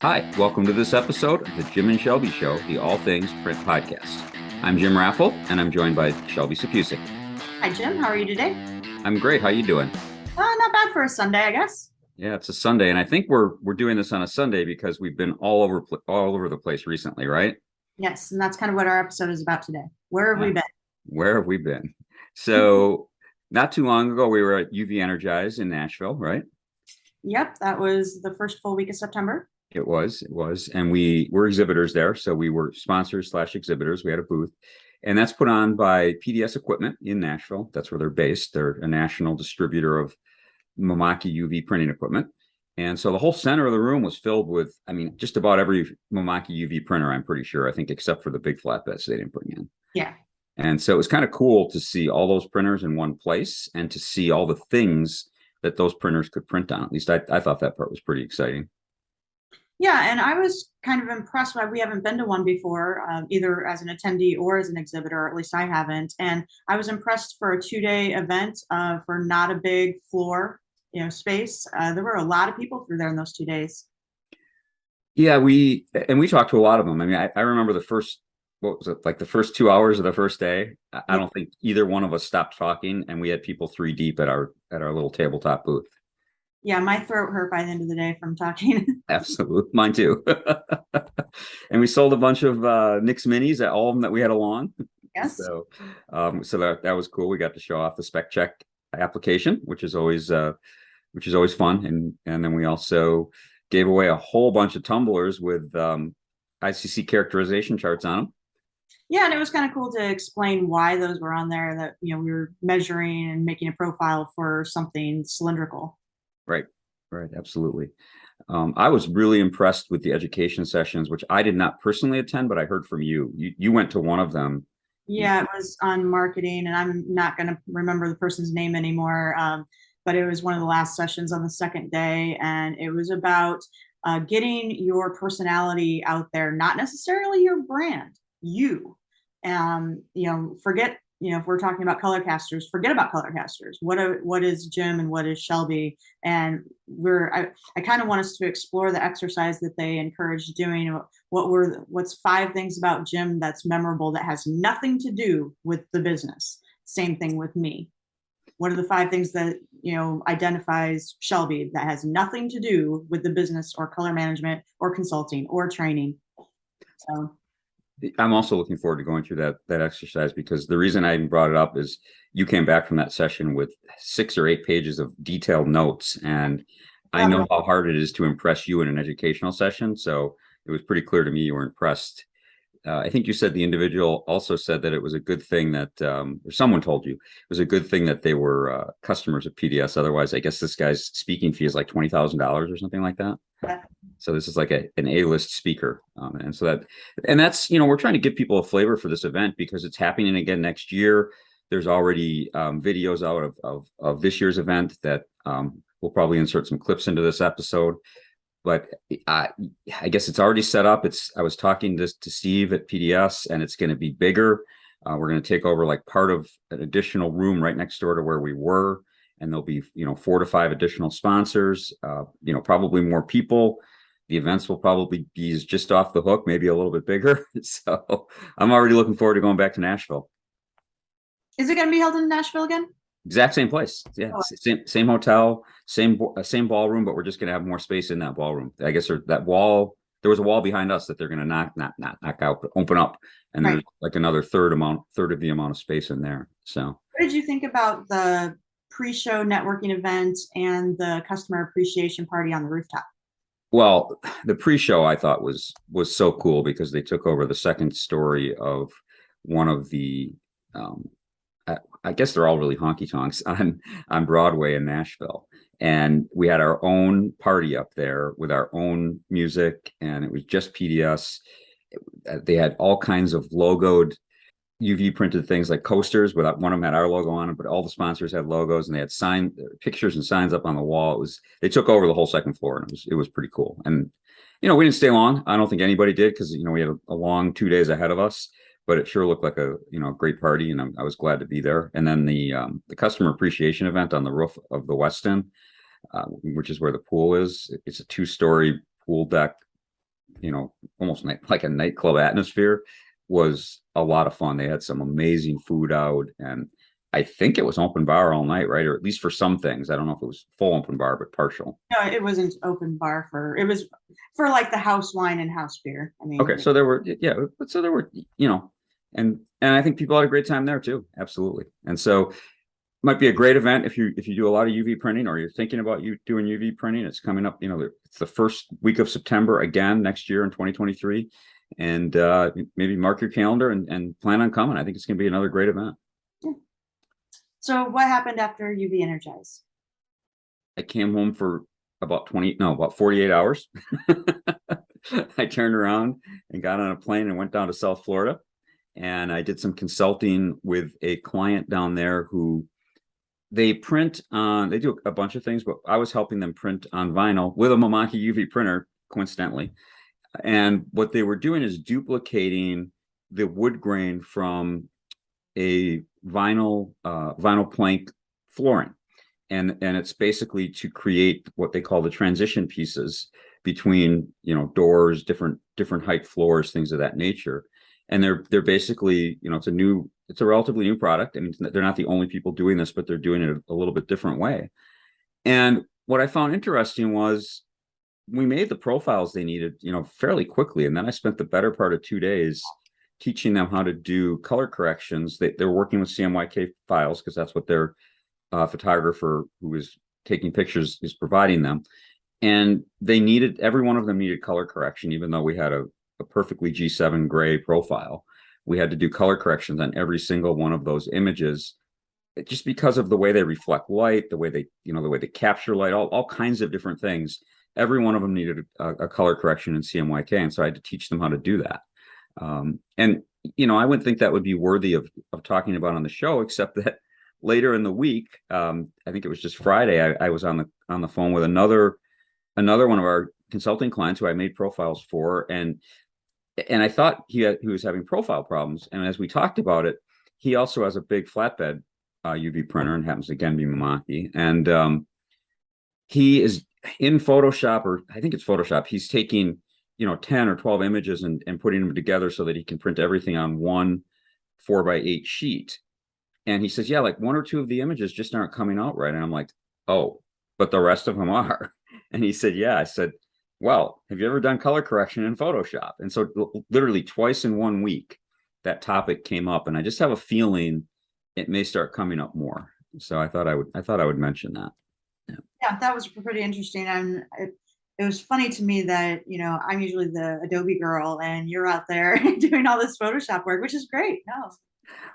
Hi, welcome to this episode of the Jim and Shelby Show, the All Things Print Podcast. I'm Jim Raffle, and I'm joined by Shelby Sapusik. Hi, Jim. How are you today? I'm great. How you doing? Not bad for a Sunday, I guess. Yeah, it's a Sunday, and I think we're doing this on a Sunday because we've been all over the place recently, right? Yes, and that's kind of what our episode is about today. Where have we been? Where have we been? So, not too long ago, we were at UV Energize in Nashville, right? Yep, that was the first full week of September. It was, and we were exhibitors there, so we were sponsors / exhibitors. We had a booth, and that's put on by PDS Equipment in Nashville. That's where they're based. They're a national distributor of Momaki UV printing equipment. And so the whole center of the room was filled with, I mean, just about every Momaki UV printer, I'm pretty sure, I think, except for the big flatbeds they didn't bring in. Yeah. And so it was kind of cool to see all those printers in one place and to see all the things that those printers could print on. At least I thought that part was pretty exciting. Yeah, and I was kind of impressed why we haven't been to one before, either as an attendee or as an exhibitor, or at least I haven't. And I was impressed for a 2-day event for not a big floor, space. There were a lot of people through there in those 2 days. Yeah, we talked to a lot of them. I mean, I remember the first, what was it, like the first 2 hours of the first day. I don't think either one of us stopped talking, and we had people 3 deep at our little tabletop booth. Yeah, my throat hurt by the end of the day from talking. Absolutely, mine too. And we sold a bunch of Nix minis at all of them that we had along. Yes. So that was cool. We got to show off the spec check application, which is always fun. And then we also gave away a whole bunch of tumblers with ICC characterization charts on them. Yeah, and it was kind of cool to explain why those were on there, that we were measuring and making a profile for something cylindrical. Right, absolutely. I was really impressed with the education sessions, which I did not personally attend, but I heard from you. You went to one of them. Yeah, it was on marketing, and I'm not going to remember the person's name anymore. But it was one of the last sessions on the second day, and it was about getting your personality out there, not necessarily your brand, you. Forget, if we're talking about color casters, forget about color casters. What is Jim and what is Shelby? And I kind of want us to explore the exercise that they encouraged doing. What's 5 things about Jim that's memorable that has nothing to do with the business? Same thing with me. What are the 5 things that identifies Shelby that has nothing to do with the business or color management or consulting or training? So I'm also looking forward to going through that exercise, because the reason I even brought it up is you came back from that session with 6 or 8 pages of detailed notes, and I know how hard it is to impress you in an educational session. So it was pretty clear to me you were impressed. I think you said the individual also said that it was a good thing that, or someone told you it was a good thing that they were customers of PDS. Otherwise, I guess this guy's speaking fee is like $20,000 or something like that. So this is like an A-list speaker. And that's, we're trying to give people a flavor for this event because it's happening again next year. There's already videos out of this year's event that we'll probably insert some clips into this episode. But I guess it's already set up. I was talking to Steve at PDS, and it's going to be bigger. We're going to take over like part of an additional room right next door to where we were, and there'll be 4 to 5 additional sponsors. Probably more people. The events will probably be just off the hook, maybe a little bit bigger. So I'm already looking forward to going back to Nashville. Is it going to be held in Nashville again? Exact same place. Yeah, same hotel, same ballroom, but we're just going to have more space in that ballroom. I guess there was a wall behind us that they're going to knock out, but open up, and there's like another third of the amount of space in there. So, what did you think about the pre-show networking event and the customer appreciation party on the rooftop? Well, the pre-show I thought was so cool because they took over the second story of one of the I guess they're all really honky tonks on Broadway in Nashville. And we had our own party up there with our own music, and it was just PDS. They had all kinds of logoed UV printed things like coasters. One of them had our logo on it, but all the sponsors had logos, and they had pictures and signs up on the wall. They took over the whole second floor, and it was pretty cool. And we didn't stay long. I don't think anybody did, because we had a long 2 days ahead of us. But it sure looked like a great party, and I was glad to be there. And then the customer appreciation event on the roof of the Westin, which is where the pool is. It's a 2-story pool deck almost like a nightclub atmosphere, was a lot of fun. They had some amazing food out, and I think it was open bar all night, right? Or at least for some things. I don't know if it was full open bar, but partial. No, it wasn't open bar it was for like the house wine and house beer. I mean, Okay, so there were, yeah, so there were, and I think people had a great time there too. Absolutely. And so might be a great event if you do a lot of UV printing, or you're thinking about you doing UV printing. It's coming up, it's the first week of September again next year in 2023. And maybe mark your calendar and plan on coming. I think it's going to be another great event. yeah. So what happened after UV Energize? I came home for about 48 hours. I turned around and got on a plane and went down to South Florida. And I did some consulting with a client down there who they do a bunch of things, but I was helping them print on vinyl with a Mamaki UV printer, coincidentally. And what they were doing is duplicating the wood grain from a vinyl plank flooring. And it's basically to create what they call the transition pieces between, doors, different height floors, things of that nature. And they're basically, it's a relatively new product. I mean, they're not the only people doing this, but they're doing it a little bit different way. And what I found interesting was we made the profiles they needed, fairly quickly. And then I spent the better part of 2 days teaching them how to do color corrections. They're working with CMYK files because that's what their photographer who is taking pictures is providing them. And every one of them needed color correction, even though we had a perfectly G7 gray profile. We had to do color corrections on every single one of those images, just because of the way they reflect light, the way they capture light, all kinds of different things. Every one of them needed a color correction in CMYK, and so I had to teach them how to do that. And I wouldn't think that would be worthy of talking about on the show, except that later in the week, I think it was just Friday, I was on the phone with another one of our consulting clients who I made profiles for, and I thought he was having profile problems. And as we talked about it, he also has a big flatbed UV printer and happens to again be Mamaki. And he is in Photoshop, or I think it's Photoshop. He's taking 10 or 12 images and putting them together so that he can print everything on one 4x8 sheet. And he says, yeah, like one or two of the images just aren't coming out right. And I'm like, oh, but the rest of them are. And he said, yeah. I said, well, have you ever done color correction in Photoshop? And so literally twice in 1 week, that topic came up, and I just have a feeling it may start coming up more. So I thought I would mention that. Yeah, that was pretty interesting. And it was funny to me that, I'm usually the Adobe girl and you're out there doing all this Photoshop work, which is great. No.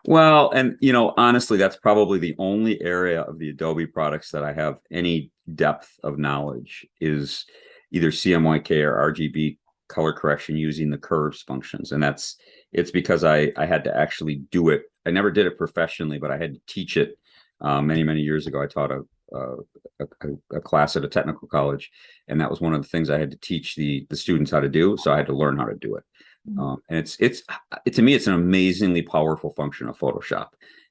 Well, and honestly, that's probably the only area of the Adobe products that I have any depth of knowledge is either CMYK or RGB color correction using the curves functions. And it's because I had to actually do it. I never did it professionally, but I had to teach it many, many years ago. I taught a class at a technical college, and that was one of the things I had to teach the students how to do. So I had to learn how to do it. And it's to me, it's an amazingly powerful function of Photoshop.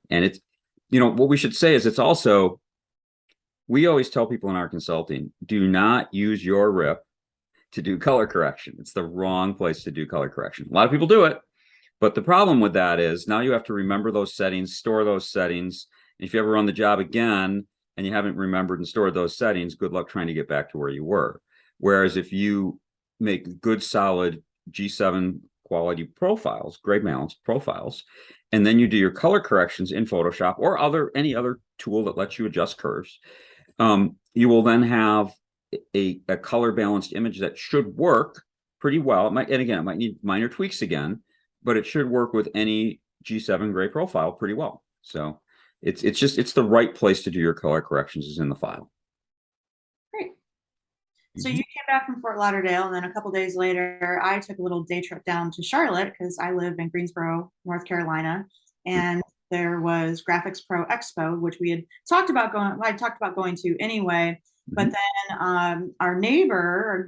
And it's, what we should say is it's also, we always tell people in our consulting, do not use your RIP to do color correction. It's the wrong place to do color correction. A lot of people do it, but the problem with that is now you have to remember those settings, store those settings. And if you ever run the job again and you haven't remembered and stored those settings, good luck trying to get back to where you were. Whereas if you make good, solid G7 quality profiles, gray balanced profiles, and then you do your color corrections in Photoshop or any other tool that lets you adjust curves, you will then have a color balanced image that should work pretty well. It might need minor tweaks again, but it should work with any G7 gray profile pretty well. So it's the right place to do your color corrections is in the file. Great. So you came back from Fort Lauderdale, and then a couple days later, I took a little day trip down to Charlotte because I live in Greensboro, North Carolina, and there was Graphics Pro Expo, which we had talked about going to anyway. But then our neighbor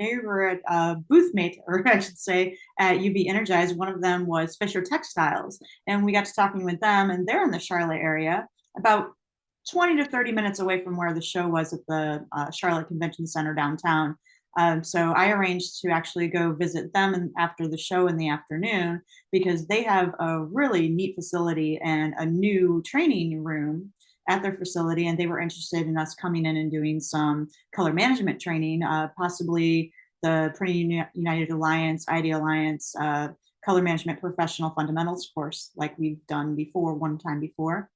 at booth mate, or I should say, at UV Energize, one of them was Fisher Textiles, and we got to talking with them, and they're in the Charlotte area, about 20 to 30 minutes away from where the show was at the Charlotte Convention Center downtown. So I arranged to actually go visit them after the show in the afternoon, because they have a really neat facility and a new training room at their facility. And they were interested in us coming in and doing some color management training, possibly the Printing United Alliance, ID Alliance, color management professional fundamentals course, like we've done before, one time before.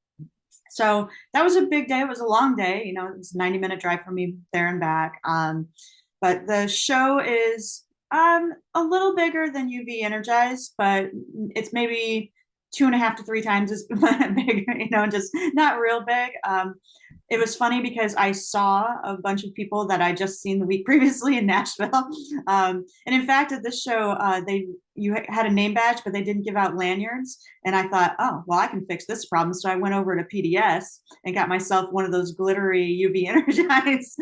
So that was a big day. It was a long day. You know, it was a 90-minute drive for me there and back. But the show is a little bigger than UV Energize, but it's maybe 2.5 to 3 times as big, you know, just not real big. It was funny because I saw a bunch of people that I just seen the week previously in Nashville. And in fact, at this show, you had a name badge, but they didn't give out lanyards. And I thought, oh, well, I can fix this problem. So I went over to PDS and got myself one of those glittery UV Energize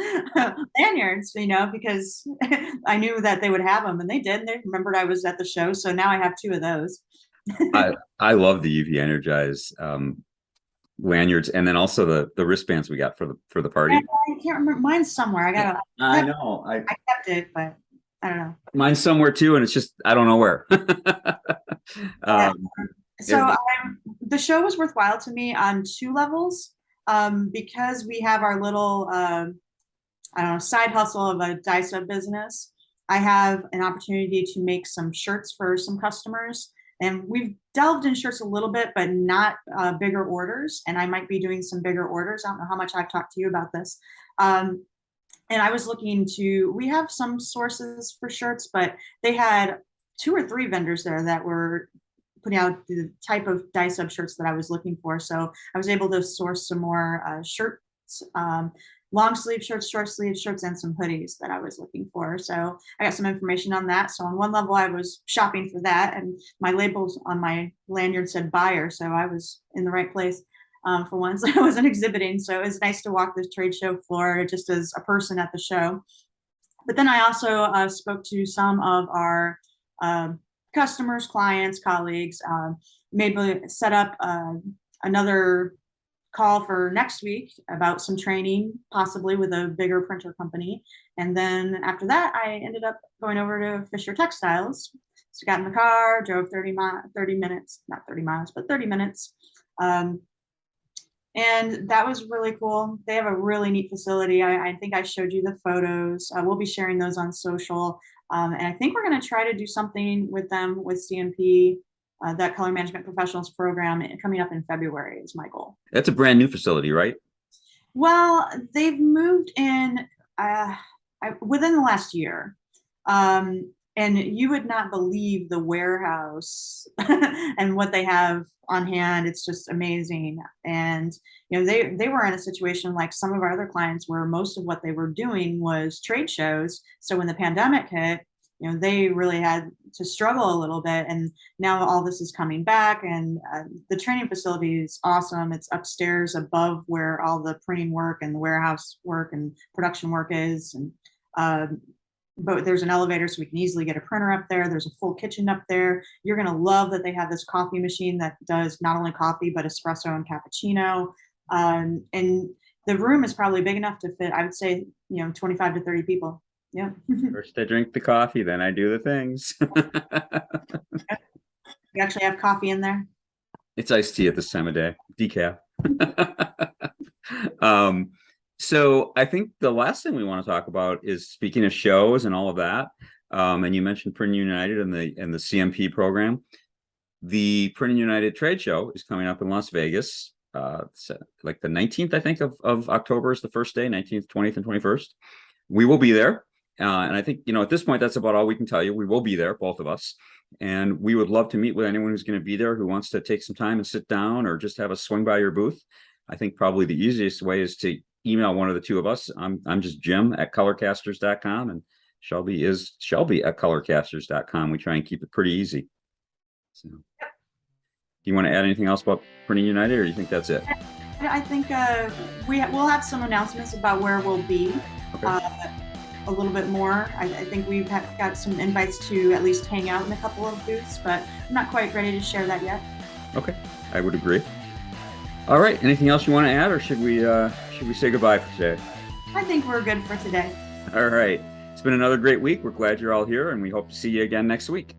lanyards, you know, because I knew that they would have them, and they did. And they remembered I was at the show. So now I have 2 of those. I love the UV Energize lanyards, and then also the wristbands we got for the party. I can't remember. Mine's somewhere. I know. I kept it, but I don't know. Mine's somewhere too, and it's just I don't know where. So the show was worthwhile to me on 2 levels, because we have our little I don't know, side hustle of a dye sub business. I have an opportunity to make some shirts for some customers. And we've delved in shirts a little bit, but not bigger orders. And I might be doing some bigger orders. I don't know how much I've talked to you about this. And I was looking we have some sources for shirts, but they had 2 or 3 vendors there that were putting out the type of dye sub shirts that I was looking for. So I was able to source some more shirts, long sleeve shirts, short sleeve shirts, and some hoodies that I was looking for. So I got some information on that. So on one level, I was shopping for that, and my labels on my lanyard said buyer. So I was in the right place for once. I wasn't exhibiting. So it was nice to walk the trade show floor just as a person at the show. But then I also spoke to some of our customers, clients, colleagues, maybe set up another call for next week about some training, possibly with a bigger printer company. And then after that, I ended up going over to Fisher Textiles. So got in the car, drove 30 minutes, not 30 miles, but 30 minutes. And that was really cool. They have a really neat facility. I think I showed you the photos. We'll be sharing those on social. And I think we're going to try to do something with them with CMP. That color management professionals program coming up in February is my goal. That's a brand new facility, right? Well, they've moved in within the last year. And you would not believe the warehouse and what they have on hand. It's just amazing. And, you know, they were in a situation like some of our other clients where most of what they were doing was trade shows. So when the pandemic hit, you know, they really had to struggle a little bit. And now all this is coming back, and the training facility is awesome. It's upstairs above where all the printing work and the warehouse work and production work is. And but there's an elevator, so we can easily get a printer up there. There's a full kitchen up there. You're going to love that they have this coffee machine that does not only coffee, but espresso and cappuccino. And the room is probably big enough to fit, I would say, you know, 25 to 30 people. Yeah. First I drink the coffee, then I do the things. You actually have coffee in there? It's iced tea at this time of day, decaf. So I think the last thing we want to talk about is, speaking of shows and all of that, and you mentioned Printing United and the CMP program. The Printing United trade show is coming up in Las Vegas, like the 19th, I think, of October is the first day, 19th, 20th, and 21st. We will be there. And I think, you know, at this point, that's about all we can tell you. We will be there, both of us. And we would love to meet with anyone who's going to be there, who wants to take some time and sit down or just have a swing by your booth. I think probably the easiest way is to email one of the 2 of us. I'm just Jim at colorcasters.com, and Shelby is Shelby at colorcasters.com. We try and keep it pretty easy. So, do you want to add anything else about Printing United, or do you think that's it? I think we'll have some announcements about where we'll be. Okay. A little bit more. I think we've got some invites to at least hang out in a couple of booths, but I'm not quite ready to share that yet. Okay, I would agree. All right, anything else you want to add, or should we say goodbye for today? I think we're good for today. All right. It's been another great week. We're glad you're all here, and we hope to see you again next week.